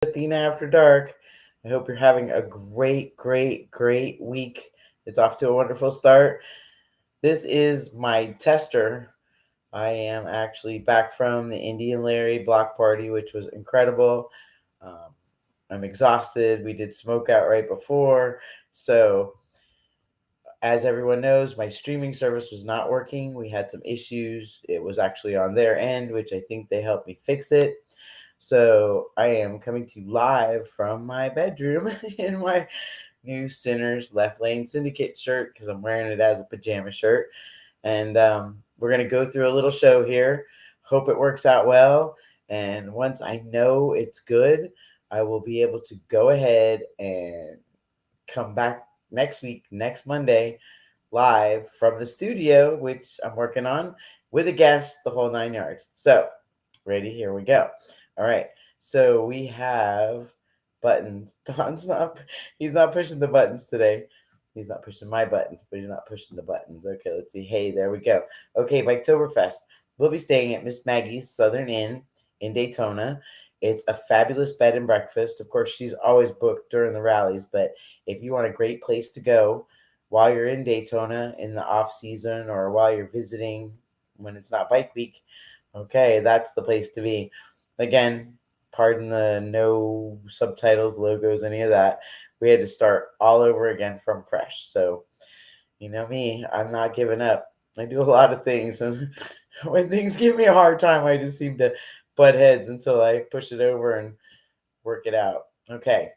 Athena After Dark. I hope you're having a great week. It's off to a wonderful start. This is my tester. I am actually back from the Indian Larry block party, which was incredible. Um, I'm exhausted. We did smoke out right before. So, as everyone knows, my streaming service was not working. We had some issues. It was actually on their end, which I think they helped me fix it. So I am coming to you live from my bedroom in my new Sinners Left Lane Syndicate shirt because I'm wearing it as a pajama shirt. And we're going to go through a little show here. Hope it works out well. And once I know it's good, I will be able to go ahead and come back next week, next Monday, live from the studio, which I'm working on with a guest, the whole 9 yards. So, ready? Here we go. All right. So we have buttons. He's not pushing the buttons today. He's not pushing my buttons, but he's not pushing the buttons. Okay, let's see. Hey, there we go. Okay, Biketoberfest. We'll be staying at Miss Maggie's Southern Inn in Daytona. It's a fabulous bed and breakfast. Of course, she's always booked during the rallies, but if you want a great place to go while you're in Daytona in the off season or while you're visiting when it's not bike week, okay, that's the place to be. Again, pardon the no subtitles, logos, any of that. We had to start all over again from fresh. So, you know me, I'm not giving up. I do a lot of things, and when things give me a hard time, I just seem to butt heads until I push it over and work it out. Okay,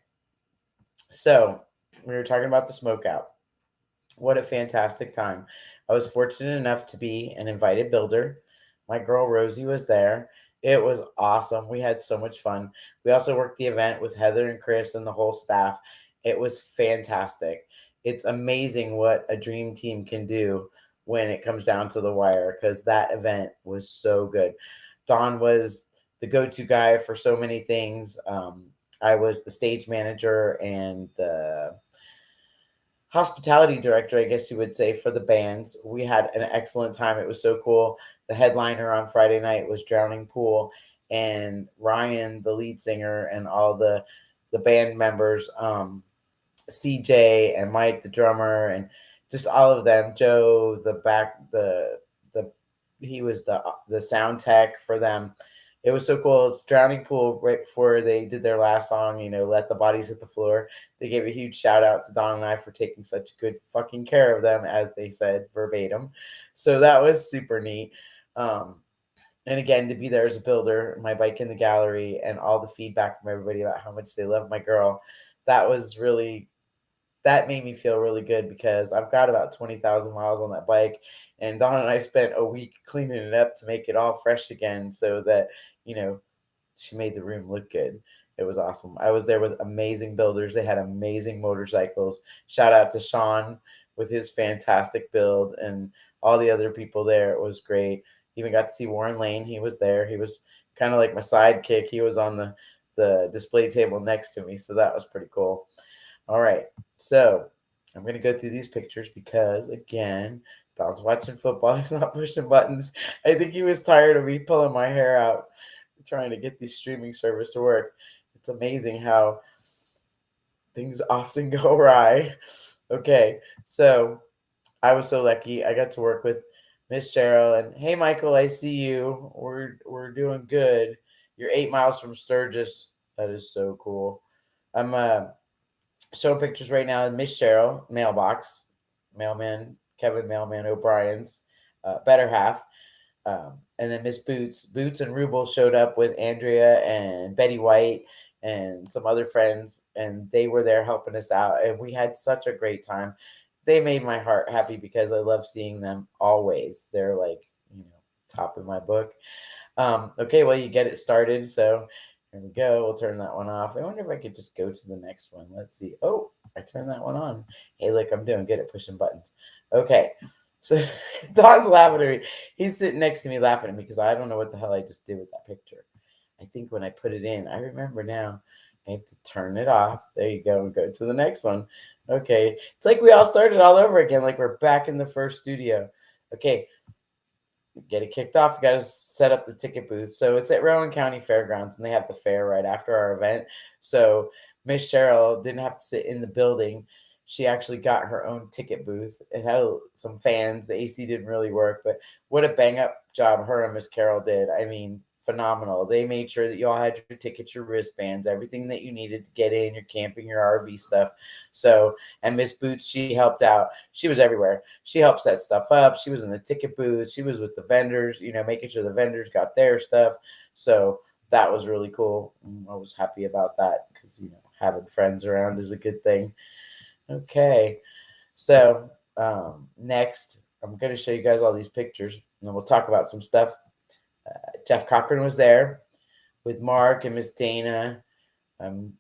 so we were talking about the smoke out. What a fantastic time. I was fortunate enough to be an invited builder. My girl Rosie was there. It was awesome. We had so much fun. We also worked the event with Heather and Chris and the whole staff. It was fantastic. It's amazing what a dream team can do when it comes down to the wire because that event was so good. Don was the go to guy for so many things. I was the stage manager and the hospitality director, I guess you would say, for the bands. We had an excellent time. It was so cool. The headliner on Friday night was Drowning Pool, and Ryan, the lead singer, and all the band members, CJ and Mike, the drummer, and just all of them. Joe, the he was the sound tech for them. It was so cool. It's Drowning Pool right before they did their last song, Let the Bodies Hit the Floor. They gave a huge shout out to Don and I for taking such good fucking care of them, as they said verbatim. So that was super neat. Um, and again, to be there as a builder, my bike in the gallery, and all the feedback from everybody about how much they love my girl, that was really that made me feel really good because I've got about 20,000 miles on that bike. And Don and I spent a week cleaning it up to make it all fresh again so that, you know, she made the room look good. It was awesome. I was there with amazing builders. They had amazing motorcycles. Shout out to Sean with his fantastic build and all the other people there. It was great. Even got to see Warren Lane. He was there. He was kind of like my sidekick. He was on the display table next to me. So that was pretty cool. All right. So I'm going to go through these pictures because, again, Don's watching football. He's not pushing buttons. I think he was tired of me pulling my hair out trying to get this streaming service to work. It's amazing how things often go awry. Okay. So I was so lucky. I got to work with Miss Cheryl. And hey, Michael, I see you. We're doing good. You're 8 miles from Sturgis. That is so cool. I'm showing pictures right now of Miss Cheryl, mailbox, mailman, Kevin Mailman O'Brien's better half. And then Miss Boots and Ruble showed up with Andrea and Betty White and some other friends, and they were there helping us out. And we had such a great time. They made my heart happy because I love seeing them always. They're like, top of my book. Okay, well, you get it started. So here we go. We'll turn that one off. I wonder if I could just go to the next one. Let's see. Oh, I turned that one on. Hey, look, I'm doing good at pushing buttons. Okay. So Don's laughing at me. He's sitting next to me laughing at me because I don't know what the hell I just did with that picture. I think when I put it in, I remember now. I have to turn it off. There you go. And go to the next one. Okay. It's like we all started all over again, like we're back in the first studio. Okay. get it kicked off, you got to set up the ticket booth. So it's at Rowan County Fairgrounds, and they have the fair right after our event. So Miss Cheryl didn't have to sit in the building. She actually got her own ticket booth. It had some fans. The AC didn't really work, but what a bang up job her and Miss Carol did. I mean, phenomenal. They made sure that you all had your tickets, your wristbands, everything that you needed to get in, your camping, your RV stuff. So, and Miss Boots, she helped out. She was everywhere. She helped set stuff up. She was in the ticket booth. She was with the vendors, making sure the vendors got their stuff. So that was really cool. I was happy about that because, having friends around is a good thing. Okay. So next, I'm going to show you guys all these pictures and then we'll talk about some stuff. Jeff Cochran was there with Mark and Miss Dana. Um,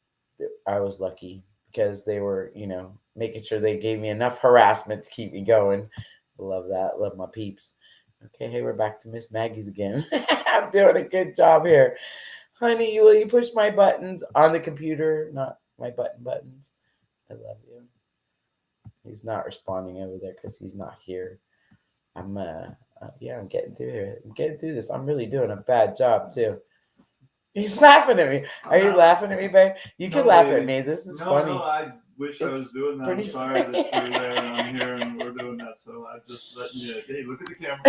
I was lucky because they were, making sure they gave me enough harassment to keep me going. Love that. Love my peeps. Okay, hey, we're back to Miss Maggie's again. I'm doing a good job here. Honey, will you push my buttons on the computer, not my buttons? I love you. He's not responding over there because he's not here. I'm I'm getting through here. I'm getting through this. I'm really doing a bad job too. He's laughing at me. Are you laughing at me, babe? You can laugh at me. This is funny. No, I wish I was doing that. I'm sorry that you're there and I'm here and we're doing that. So I just let you. Hey, look at the camera.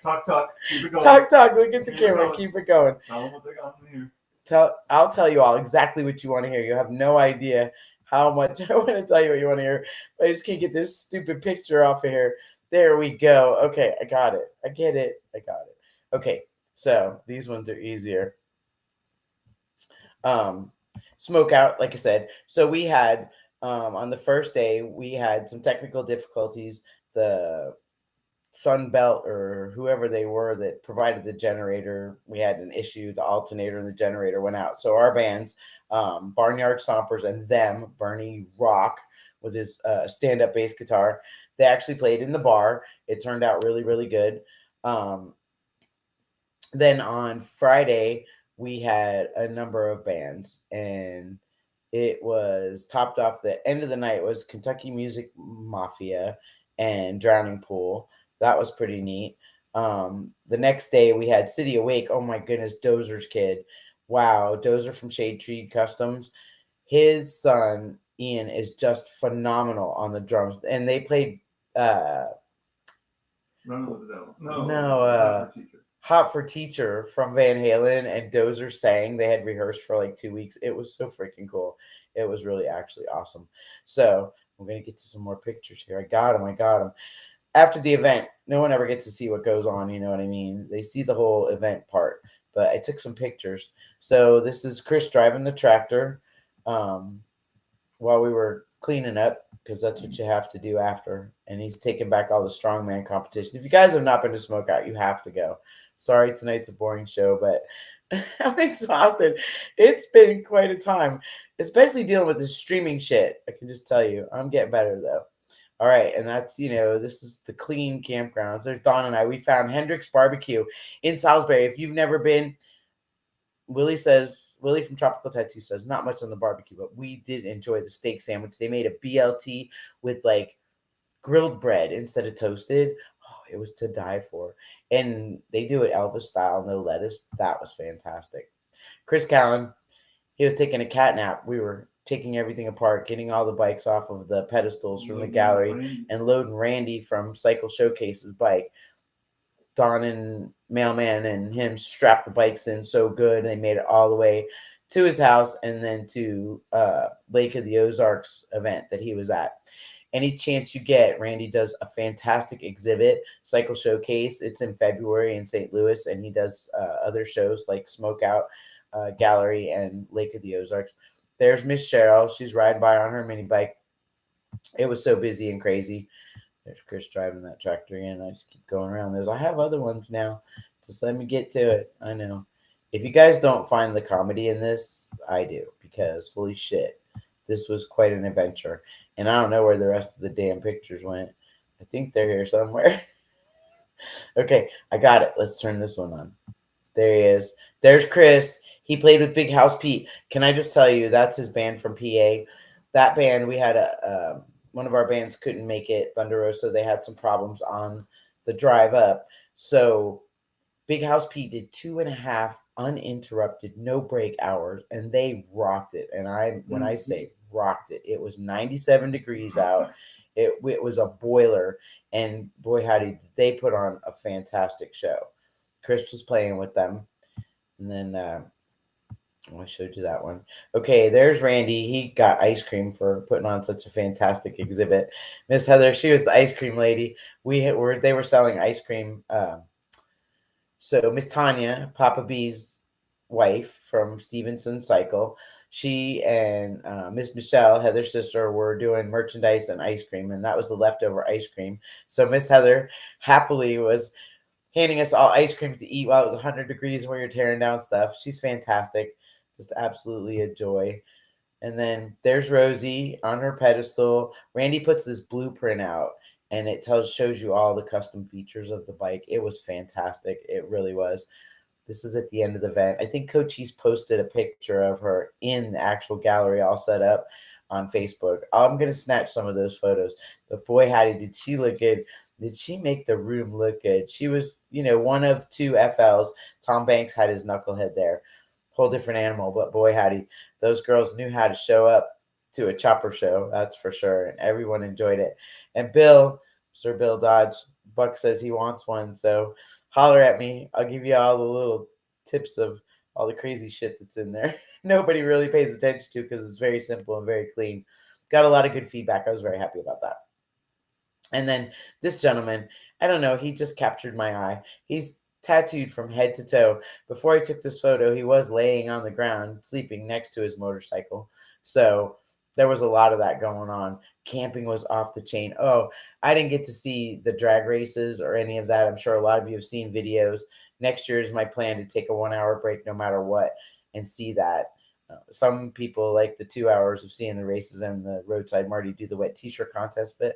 Talk. Keep it going. Talk. Look at the camera. Keep it going. Tell them what they got in here. I'll tell you all exactly what you want to hear. You have no idea how much I want to tell you what you want to hear. But I just can't get this stupid picture off of here. There we go. Okay, I got it. I get it. I got it. Okay, so these ones are easier. Smoke out, like I said. So we had on the first day we had some technical difficulties. The Sun Belt or whoever they were that provided the generator, we had an issue. The alternator and the generator went out. So our bands, Barnyard Stompers and them, Bernie Rock with his stand-up bass guitar, they actually played in the bar. It turned out really, really good. Then on Friday, we had a number of bands, and it was topped off. The end of the night was Kentucky Music Mafia and Drowning Pool. That was pretty neat. The next day we had City Awake. Oh my goodness, Dozer's kid. Wow, Dozer from Shade Tree Customs. His son Ian is just phenomenal on the drums, and they played. Run with the Devil. No, Hot for Teacher from Van Halen, and Dozer sang. They had rehearsed for like 2 weeks. It was so freaking cool. It was really actually awesome. So we're gonna get to some more pictures here. I got them. After the event, no one ever gets to see what goes on. You know what I mean? They see the whole event part. But I took some pictures. So this is Chris driving the tractor while we were cleaning up, because that's what you have to do after. And he's taking back all the strongman competition. If you guys have not been to Smoke Out, you have to go. Sorry, tonight's a boring show, but I'm exhausted. It's been quite a time, especially dealing with this streaming shit. I can just tell you, I'm getting better though. All right, and that's, this is the clean campgrounds. There's Dawn and I. We found Hendrick's Barbecue in Salisbury. If you've never been, Willie from Tropical Tattoo says, not much on the barbecue, but we did enjoy the steak sandwich. They made a BLT with like grilled bread instead of toasted. Oh, it was to die for. And they do it Elvis style, no lettuce. That was fantastic. Chris Cowan, he was taking a cat nap. We were taking everything apart, getting all the bikes off of the pedestals from the gallery, and loading Randy from Cycle Showcase's bike. Don and Mailman and him strapped the bikes in so good. They made it all the way to his house and then to Lake of the Ozarks event that he was at. Any chance you get, Randy does a fantastic exhibit, Cycle Showcase. It's in February in St. Louis, and he does other shows like Smoke Out Gallery and Lake of the Ozarks. There's Miss Cheryl. She's riding by on her mini bike. It was so busy and crazy. There's Chris driving that tractor again. I just keep going around. I have other ones now. Just let me get to it. I know. If you guys don't find the comedy in this, I do, because holy shit, this was quite an adventure. And I don't know where the rest of the damn pictures went. I think they're here somewhere. Okay, I got it. Let's turn this one on. There he is. There's Chris. He played with Big House Pete. Can I just tell you, that's his band from PA. That band, we had one of our bands couldn't make it, Thunder Rosa. They had some problems on the drive up. So Big House Pete did 2.5 uninterrupted, no break hours, and they rocked it. And when I say rocked it, it was 97 degrees out. It was a boiler, and boy howdy, did they put on a fantastic show. Chris was playing with them, and then I showed you that one. Okay, there's Randy. He got ice cream for putting on such a fantastic exhibit. Miss Heather, she was the ice cream lady. They were selling ice cream. So Miss Tanya, Papa B's wife from Stevenson Cycle, she and Miss Michelle, Heather's sister, were doing merchandise and ice cream, and that was the leftover ice cream. So Miss Heather happily was handing us all ice cream to eat while it was 100 degrees when we were tearing down stuff. She's fantastic, just absolutely a joy. And then there's Rosie on her pedestal. Randy puts this blueprint out, and it shows you all the custom features of the bike. It was fantastic. It really was. This is at the end of the event. I think Cochise posted a picture of her in the actual gallery all set up on Facebook. I'm going to snatch some of those photos. But boy, howdy, did she look good. Did she make the room look good? She was, one of two FLs. Tom Banks had his knucklehead there. Whole different animal, but boy, howdy, those girls knew how to show up to a chopper show, that's for sure. And everyone enjoyed it. And Sir Bill Dodge, Buck says he wants one. So holler at me. I'll give you all the little tips of all the crazy shit that's in there. Nobody really pays attention to because it's very simple and very clean. Got a lot of good feedback. I was very happy about that. And then this gentleman, I don't know, he just captured my eye. He's tattooed from head to toe. Before I took this photo, he was laying on the ground, sleeping next to his motorcycle. So there was a lot of that going on. Camping was off the chain. Oh, I didn't get to see the drag races or any of that. I'm sure a lot of you have seen videos. Next year is my plan to take a 1 hour break no matter what and see that. Some people like the 2 hours of seeing the races and the roadside Marty do the wet t-shirt contest, but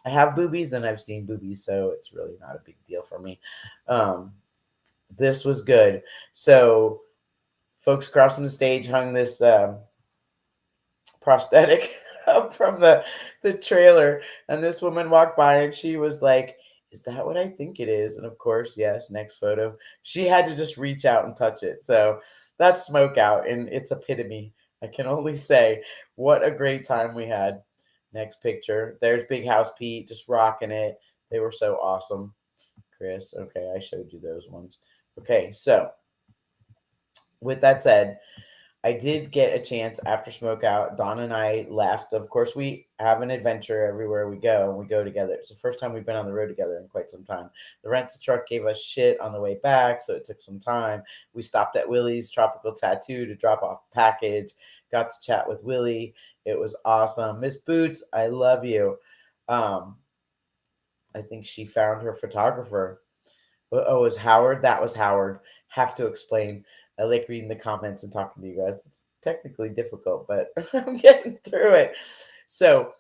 I have boobies and I've seen boobies, so it's really not a big deal for me. This was good. So folks across from the stage hung this prosthetic up from the trailer, and this woman walked by and she was like, "Is that what I think it is?" And of course, yes, next photo, she had to just reach out and touch it. So that's Smoke Out in its epitome. I can only say what a great time we had. Next picture, there's Big House Pete just rocking it. They were so awesome. Chris, okay, I showed you those ones. Okay, so with that said, I did get a chance after Smoke Out. Dawn and I left. Of course, we have an adventure everywhere we go, and we go together. It's the first time we've been on the road together in quite some time. The rental truck gave us shit on the way back, so it took some time. We stopped at Willie's Tropical Tattoo to drop off a package. Got to chat with Willie. It was awesome. Miss Boots, I love you. Um, I think she found her photographer. Oh, it was Howard? That was Howard. Have to explain. I like reading the comments and talking to you guys. It's technically difficult, but I'm getting through it. So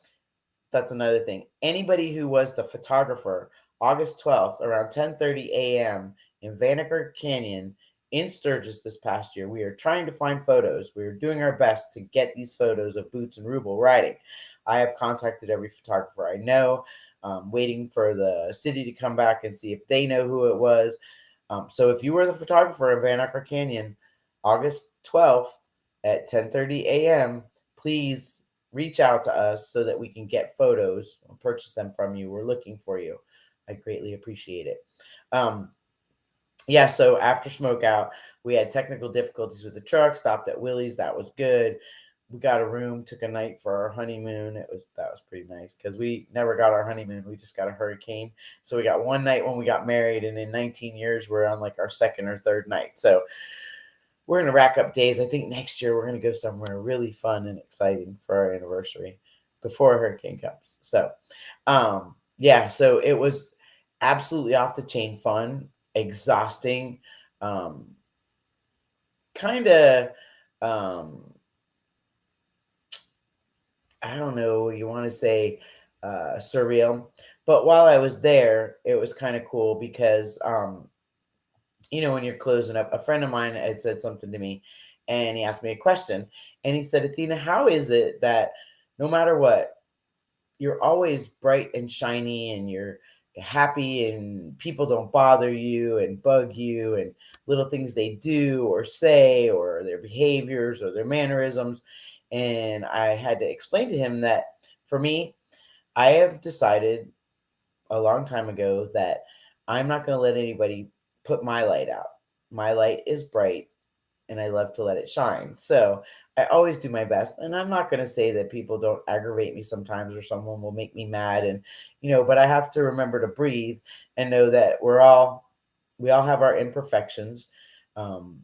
that's another thing. Anybody who was the photographer, August 12th, around 10:30 a.m. in Vanaker Canyon in Sturgis this past year, we are trying to find photos. We are doing our best to get these photos of Boots and Ruble riding. I have contacted every photographer I know, waiting for the city to come back and see if they know who it was. So if you were the photographer in Vanaker Canyon, August 12th at 10:30 a.m., please reach out to us so that we can get photos or purchase them from you. We're looking for you. I greatly appreciate it. Yeah, so after Smoke Out, we had technical difficulties with the truck, stopped at Willie's. That was good. We got a room, took a night for our honeymoon. That was pretty nice because we never got our honeymoon. We just got a hurricane. So we got one night when we got married, and in 19 years, we're on like our second or third night. So we're gonna rack up days. I think next year we're gonna go somewhere really fun and exciting for our anniversary before a hurricane comes. So yeah, so it was absolutely off the chain fun, exhausting, kind of I don't know, you want to say surreal. But while I was there, it was kind of cool because when you're closing up, a friend of mine had said something to me and he asked me a question. And he said, Athena, how is it that no matter what, you're always bright and shiny and happy and people don't bother you and bug you, and little things they do or say or their behaviors or their mannerisms. And I had to explain to him that for me, I have decided a long time ago that I'm not going to let anybody put my light out. My light is bright and I love to let it shine. So I always do my best. And I'm not going to say that people don't aggravate me sometimes or someone will make me mad. And, but I have to remember to breathe and know that we all have our imperfections. Um,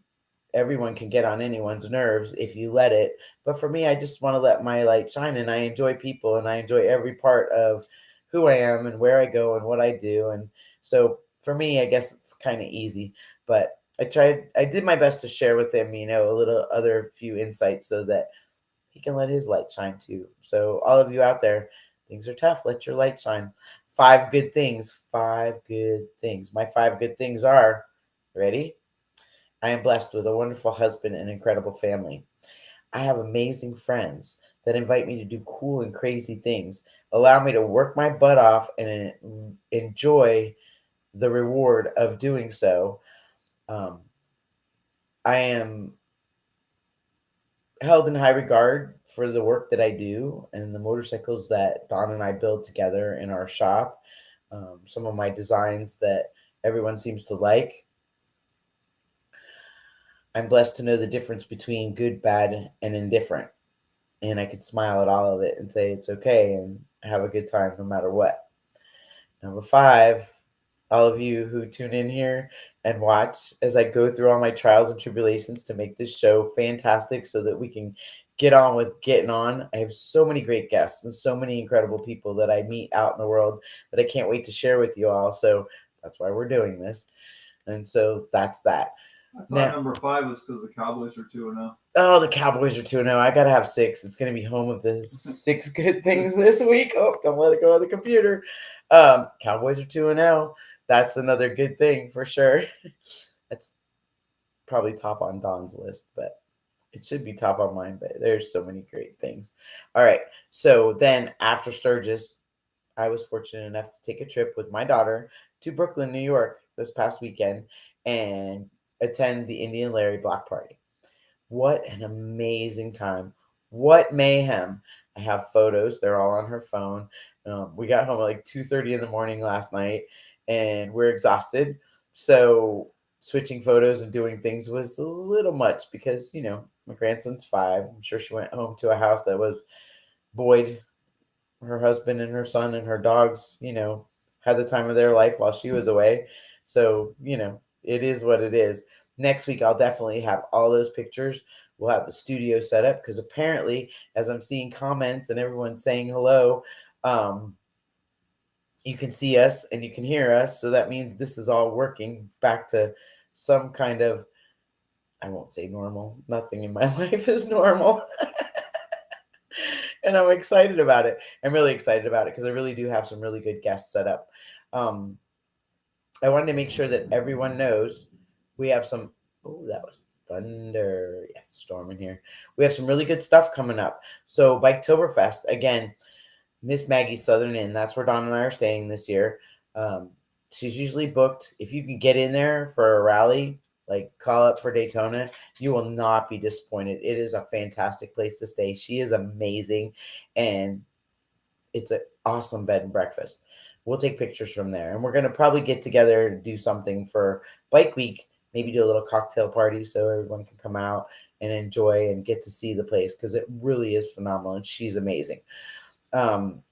Everyone can get on anyone's nerves if you let it. But for me, I just want to let my light shine, and I enjoy people and I enjoy every part of who I am and where I go and what I do. And so for me, I guess it's kind of easy, but I did my best to share with him, a little other few insights so that he can let his light shine too. So all of you out there, things are tough. Let your light shine. 5 good things. 5 good things. My 5 good things are, ready? I am blessed with a wonderful husband and incredible family. I have amazing friends that invite me to do cool and crazy things, allow me to work my butt off and enjoy the reward of doing so. Um, I am held in high regard for the work that I do and the motorcycles that Don and I build together in our shop. Some of my designs that everyone seems to like. I'm blessed to know the difference between good, bad, and indifferent. And I can smile at all of it and say it's okay and have a good time no matter what. Number 5, all of you who tune in here and watch as I go through all my trials and tribulations to make this show fantastic so that we can get on with getting on. I have so many great guests and so many incredible people that I meet out in the world that I can't wait to share with you all. So that's why we're doing this. And so that's that. I thought Now, number 5 was because the Cowboys are 2-0. oh, the Cowboys are 2-0. I got to have 6. It's going to be home of the 6 good things this week. Oh, don't let it go on the computer. Cowboys are 2-0. That's another good thing for sure. That's probably top on Don's list, but it should be top on mine. But there's so many great things. All right. So then after Sturgis, I was fortunate enough to take a trip with my daughter to Brooklyn, New York this past weekend and attend the Indian Larry Block Party. What an amazing time. What mayhem. I have photos. They're all on her phone. We got home at like 2:30 in the morning last night and we're exhausted. So switching photos and doing things was a little much because, my grandson's 5. I'm sure she went home to a house that was Boyd, her husband and her son and her dogs, had the time of their life while she was away. So, it is what it is. Next week, I'll definitely have all those pictures. We'll have the studio set up because apparently, as I'm seeing comments and everyone saying hello, you can see us and you can hear us. So that means this is all working back to some kind of, I won't say normal. Nothing in my life is normal. And I'm excited about it. I'm really excited about it because I really do have some really good guests set up. Um, I wanted to make sure that everyone knows we have some. Oh, that was thunder. Yeah, storm in here. We have some really good stuff coming up. So, Biketoberfest, again, Miss Maggie Southern Inn. That's where Don and I are staying this year. Um, she's usually booked. If you can get in there for a rally, like call up for Daytona, you will not be disappointed. It is a fantastic place to stay. She is amazing, and it's an awesome bed and breakfast. We'll take pictures from there, and we're gonna probably get together to do something for Bike Week. Maybe do a little cocktail party so everyone can come out and enjoy and get to see the place because it really is phenomenal, and she's amazing. Um,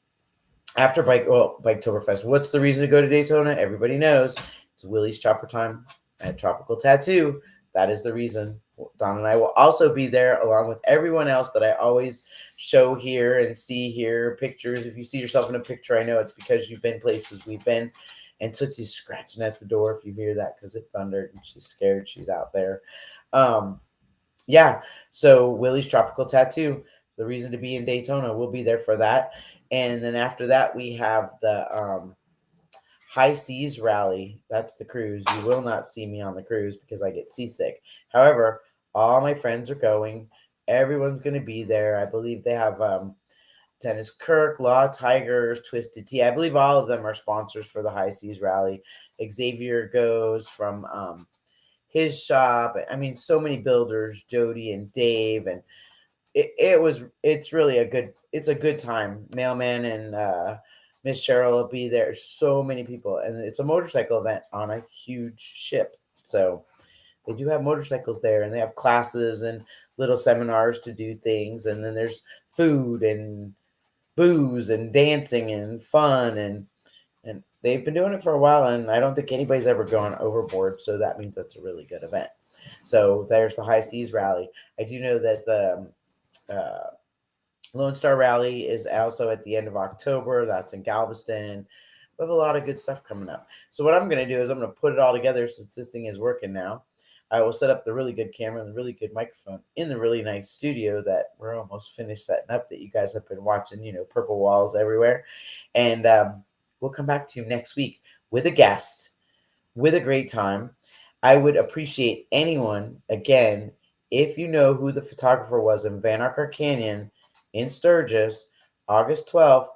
After Biketoberfest, what's the reason to go to Daytona? Everybody knows it's Willie's Chopper Time at Tropical Tattoo. That is the reason. Don and I will also be there along with everyone else that I always show here and see here pictures. If you see yourself in a picture, I know it's because you've been places we've been. And Tootsie's scratching at the door if you hear that because it thundered and she's scared. She's out there. Yeah. So Willie's Tropical Tattoo, the reason to be in Daytona. We'll be there for that. And then after that, we have the High Seas Rally. That's the cruise. You will not see me on the cruise because I get seasick. However, all my friends are going. Everyone's going to be there. I believe they have Dennis Kirk, Law Tigers, Twisted Tea. I believe all of them are sponsors for the High Seas Rally. Xavier goes from his shop. I mean, so many builders, Jody and Dave, and it's really it's a good time. Mailman and Miss Cheryl will be there. So many people, and it's a motorcycle event on a huge ship. So they do have motorcycles there, and they have classes and little seminars to do things, and then there's food and booze and dancing and fun, and they've been doing it for a while, and I don't think anybody's ever gone overboard, so that means that's a really good event. So there's the High Seas Rally. I do know that the Lone Star Rally is also at the end of October. That's in Galveston. We have a lot of good stuff coming up. So what I'm going to do is I'm going to put it all together since this thing is working now. I will set up the really good camera and the really good microphone in the really nice studio that we're almost finished setting up that you guys have been watching, purple walls everywhere. And we'll come back to you next week with a guest, with a great time. I would appreciate anyone, again, if you know who the photographer was in Van Arker Canyon in Sturgis, August 12th,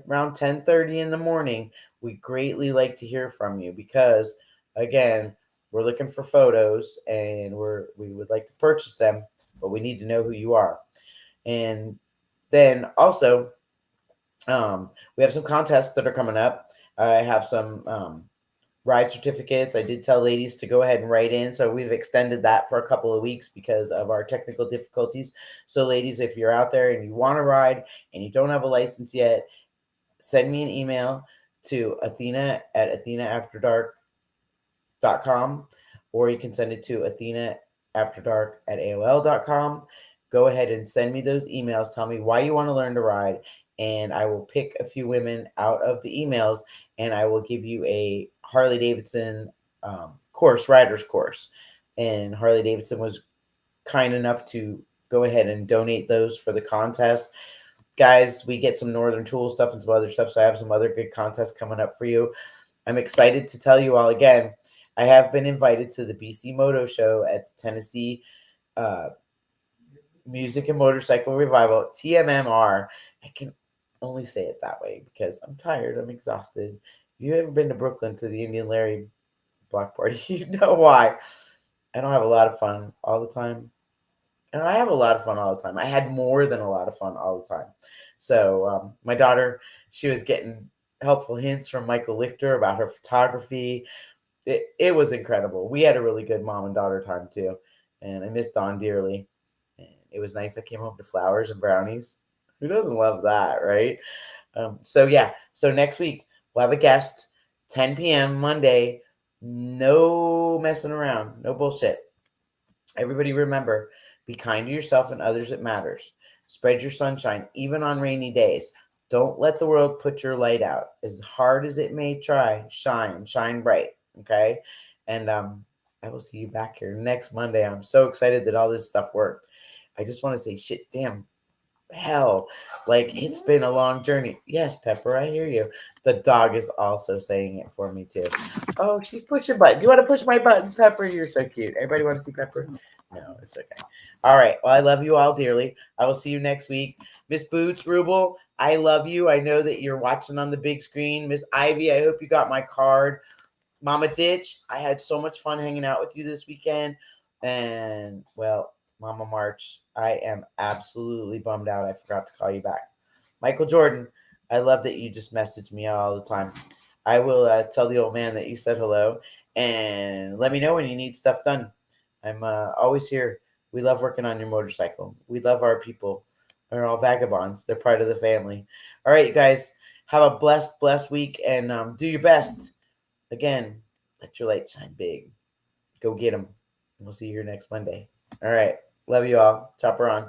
around 10:30 in the morning, we greatly like to hear from you because, again, we're looking for photos and we would like to purchase them, but we need to know who you are. And then also, we have some contests that are coming up. I have some ride certificates. I did tell ladies to go ahead and write in, so we've extended that for a couple of weeks because of our technical difficulties. So ladies, if you're out there and you want to ride and you don't have a license yet, send me an email to Athena at athenaafterdark.com, or you can send it to athenaafterdark at aol.com. Go ahead and send me those emails. Tell me why you want to learn to ride, and I will pick a few women out of the emails, and I will give you a Harley Davidson rider's course. And Harley Davidson was kind enough to go ahead and donate those for the contest. Guys, we get some Northern Tool stuff and some other stuff, so I have some other good contests coming up for you. I'm excited to tell you all again, I have been invited to the BC Moto Show at the Tennessee Music and Motorcycle Revival, TMMR. I can only say it that way because I'm tired. I'm exhausted. If you ever been to Brooklyn to the Indian Larry block party, you know why. I don't have a lot of fun all the time. And I have a lot of fun all the time. I had more than a lot of fun all the time. So my daughter, she was getting helpful hints from Michael Lichter about her photography. It was incredible. We had a really good mom and daughter time too. And I miss Dawn dearly. And it was nice. I came home to flowers and brownies. Who doesn't love that, right? So next week we'll have a guest, 10 p.m. Monday. No messing around. No bullshit. Everybody remember, be kind to yourself and others it matters. Spread your sunshine, even on rainy days. Don't let the world put your light out. As hard as it may try, shine bright. Okay? And I will see you back here next Monday. I'm so excited that all this stuff worked. I just want to say, shit, damn, hell, like it's been a long journey. Yes, Pepper, I hear you. The dog is also saying it for me too. Oh, she's pushing button. You want to push my button, Pepper? You're so cute. Everybody want to see Pepper? No, it's okay. All right. Well, I love you all dearly. I will see you next week. Miss Boots, Ruble, I love you. I know that you're watching on the big screen. Miss Ivy, I hope you got my card. Mama Ditch, I had so much fun hanging out with you this weekend. And, well, Mama March, I am absolutely bummed out. I forgot to call you back. Michael Jordan, I love that you just message me all the time. I will tell the old man that you said hello and let me know when you need stuff done. I'm always here. We love working on your motorcycle. We love our people. They're all vagabonds. They're part of the family. All right, you guys, have a blessed week and do your best. Again, let your light shine big. Go get them. We'll see you here next Monday. All right. Love you all. Chopper on.